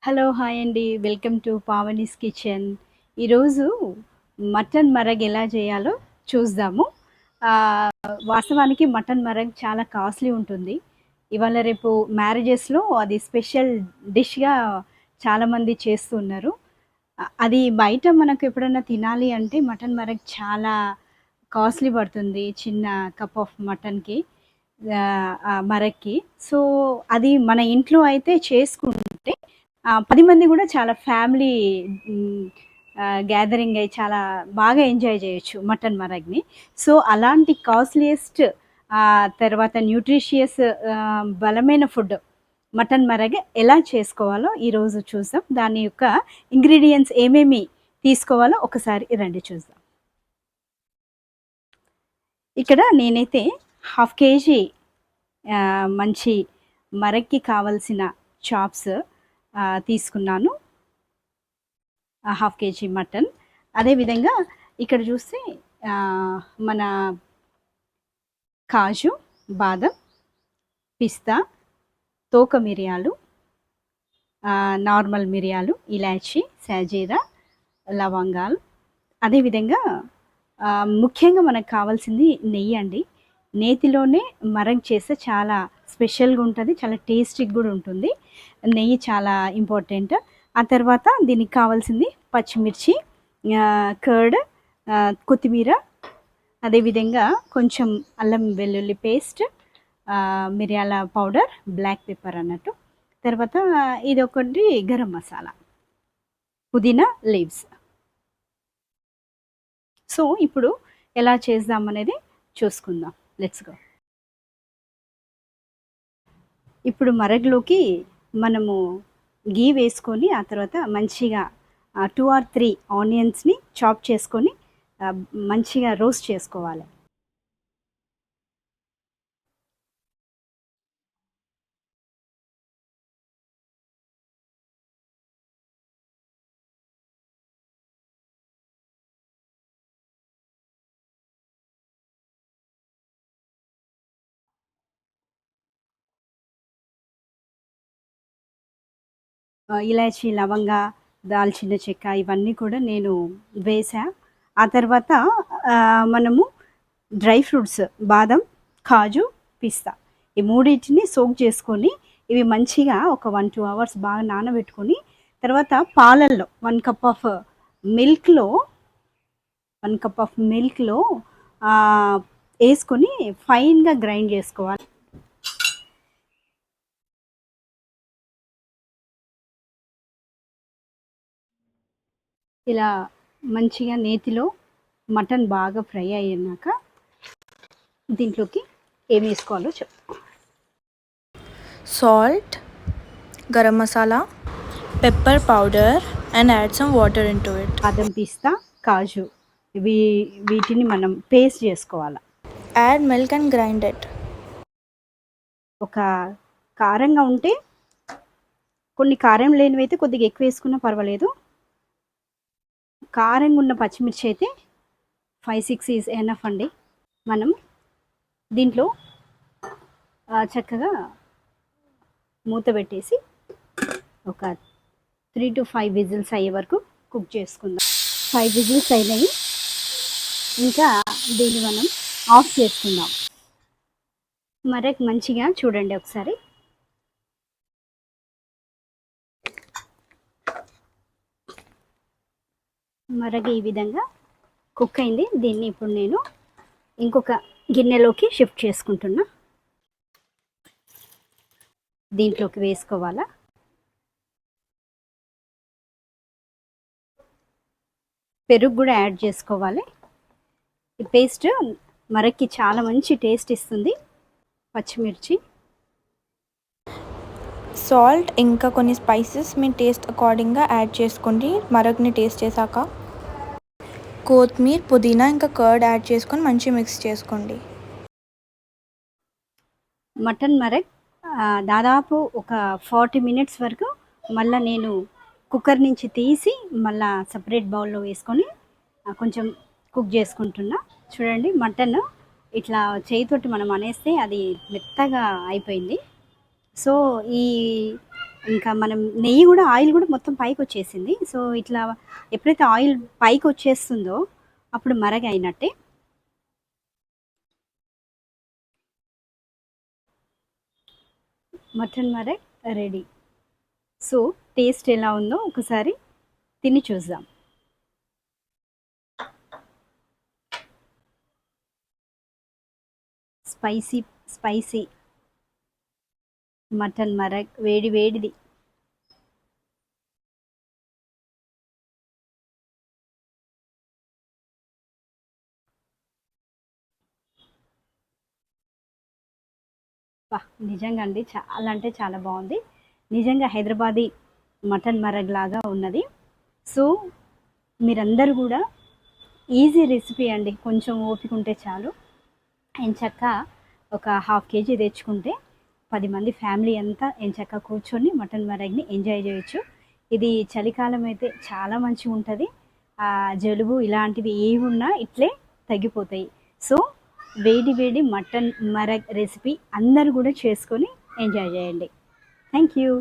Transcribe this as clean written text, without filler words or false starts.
Hello! Hi అండి. Welcome to Pavani's kitchen. ఈరోజు mutton marag ఎలా చేయాలో చూద్దాము. వాస్తవానికి మటన్ మరగ్ చాలా కాస్ట్‌లీ ఉంటుంది. ఇవాళ రేపు మ్యారేజెస్‌లో అది స్పెషల్ డిష్‌గా చాలామంది చేస్తున్నారు. అది బయట మనకు ఎప్పుడన్నా తినాలి అంటే మటన్ మరగ్ చాలా కాస్ట్‌లీ పడుతుంది. చిన్న కప్ ఆఫ్ మటన్‌కి మరగ్‌కి. సో, అది మన ఇంట్లో అయితే చేసుకుంటే 10 మంది గూడా చాలా ఫ్యామిలీ హ్మ్. గ్యాదరింగ్ అయ్యి చాలా బాగా ఎంజాయ్ జేయొచ్చు మటన్ మరగ్‌ని. సో, అలాంటి కాస్ట్‌లీయెస్ట్ తర్వాత న్యూట్రిషియస్ బలమైన ఫుడ్ మటన్ మరగ్ ఎలా చేసుకోవాలో ఈరోజు చూద్దాం. దాని యొక్క ఇంగ్రీడియెంట్స్ ఏమేమి తీసుకోవాలో ఒకసారి రండి చూద్దాం. ఇక్కడ నేనైతే హాఫ్ కేజీ మంచి మరగ్‌కి కావాల్సిన చాప్స్ తీసుకున్నాను. Half KG mutton. అదేవిధంగా ఇక్కడ చూస్తే మన కాజు, బాదం, పిస్తా, తోక మిరియాలు, నార్మల్ మిరియాలు, ఇలాచీ, సాజీరా, లవంగాలు. అదేవిధంగా ముఖ్యంగా మనకు కావాల్సింది నెయ్యి అండి. నేతిలోనే మరగ్ చేస్తే చాలా స్పెషల్‌గా ఉంటది. చాలా టేస్టీగా గూడా ఉంటుంది. నెయ్యి చాలా ఇంపార్టెంట్. ఆ తర్వాత దీనికి కావాల్సింది పచ్చిమిర్చి, కర్డ్, కొత్తిమీర, అదేవిధంగా కొంచెం అల్లం వెల్లుల్లి పేస్ట్, మిరియాల పౌడర్, బ్లాక్ పెప్పర్ అన్నట్టు. తర్వాత ఇదొకటి గరం మసాలా, పుదీనా లీవ్స్. సో, ఇప్పుడు ఎలా చేద్దామనేది చూసుకుందాం. Let's go. ఇప్పుడు మరగ్‌లోకి మనము ఘీ వేసుకొని, ఆ తర్వాత మంచిగా 2 ఆర్ 3 ఆనియన్స్‌ని చాప్ చేసుకొని మంచిగా రోస్ట్ చేసుకోవాలి. ఇలాచీ, లవంగ, దాల్చిన చెక్క ఇవన్నీ కూడా నేను వేసా. ఆ తర్వాత మనము డ్రై ఫ్రూట్స్ బాదం, కాజు, పిస్తా ఈ మూడిటిని సోక్ చేసుకొని ఇవి మంచిగా ఒక 1, 2 అవర్స్ బాగా నానబెట్టుకొని, తర్వాత పాలల్లో 1 కప్ ఆఫ్ మిల్క్‌లో 1 కప్ ఆఫ్ మిల్క్‌లో ఏసుకొని ఫైన్‌గా గ్రైండ్ చేసుకోవాలి. ఇలా మంచిగా నేతిలో మటన్ బాగా ఫ్రై అయ్యాక దీంట్లోకి ఏమి వేసుకోవాలో చెప్తాను. Salt, garam masala, pepper powder and add some water into it. బాదం, పిస్తా, కాజు వీటిని మనం పేస్ట్ చేసుకోవాలి. Add milk and grind it. ఒక కారంగా ఉంటే కొన్ని కారం లేనివైతే కొద్దిగా ఎక్కువ వేసుకున్నా పర్వాలేదు. కారంగా ఉన్న పచ్చిమిర్చి అయితే 5, 6 ఈజ్ ఎనఫ్ అండి. మనం దీంట్లో చక్కగా మూత పెట్టేసి ఒక 3-5 విజిల్స్ అయ్యే వరకు కుక్ చేసుకుందాం. 5 విజిల్స్ అయినాయి. ఇంకా దీన్ని మనం ఆఫ్ చేసుకుందాం. మరక్ మంచిగా చూడండి ఒకసారి. మరగ ఈ విధంగా కుక్ అయింది. దీన్ని ఇప్పుడు నేను ఇంకొక గిన్నెలోకి షిఫ్ట్ చేసుకుంటున్నా. దీంట్లోకి వేసుకోవాలా. పెరుగు కూడా యాడ్ చేసుకోవాలి. ఈ పేస్ట్ మరక్కి చాలా మంచి టేస్ట్ ఇస్తుంది. పచ్చిమిర్చి, సాల్ట్ ఇంకా కొన్ని స్పైసెస్ మీ టేస్ట్ అకార్డింగ్గా యాడ్ చేసుకోండి. మరగ్ని టేస్ట్ చేశాక కొత్తిమీర, పుదీనా ఇంకా కర్డ్ యాడ్ చేసుకొని మంచిగా మిక్స్ చేసుకోండి. మటన్ మరగ్ దాదాపు ఒక 40 మినిట్స్ వరకు మళ్ళీ నేను కుక్కర్ నుంచి తీసి మళ్ళీ సపరేట్ బౌల్లో వేసుకొని కొంచెం కుక్ చేసుకుంటున్నా. చూడండి మటన్ ఇట్లా చేయితోటి మనం అనేస్తే అది మెత్తగా అయిపోయింది. సో ఈ ఇంకా మనం నెయ్యి కూడా ఆయిల్ కూడా మొత్తం పైకి వచ్చేసింది. సో ఇట్లా ఎప్పుడైతే ఆయిల్ పైకి వచ్చేస్తుందో అప్పుడు మరగ అయినట్టే. Mutton marag ready. So taste ఎలా ఉందో ఒకసారి తిని చూద్దాం. స్పైసీ స్పైసీ మటన్ మరగ్ వేడి వేడిది. నిజంగా అండి చాలా అంటే చాలా బాగుంది. నిజంగా హైదరాబాదీ మటన్ మరగ్ లాగా ఉన్నది. సో మీరందరూ కూడా ఈజీ రెసిపీ అండి, కొంచెం ఓపిక ఉంటే చాలు. ఎంచక్క ఒక హాఫ్ కేజీ తెచ్చుకుంటే 10 మంది ఫ్యామిలీ అంతా ఎంచక్క కూర్చొని మటన్ మరగ్ని ఎంజాయ్ చేయొచ్చు. ఇది చలికాలం అయితే చాలా మంచిగా ఉంటుంది. జలుబు ఇలాంటివి ఏవి ఉన్నా ఇట్లే తగ్గిపోతాయి. సో వేడి వేడి మటన్ మరగ్ రెసిపీ అందరూ కూడా చేసుకొని ఎంజాయ్ చేయండి. Thank you.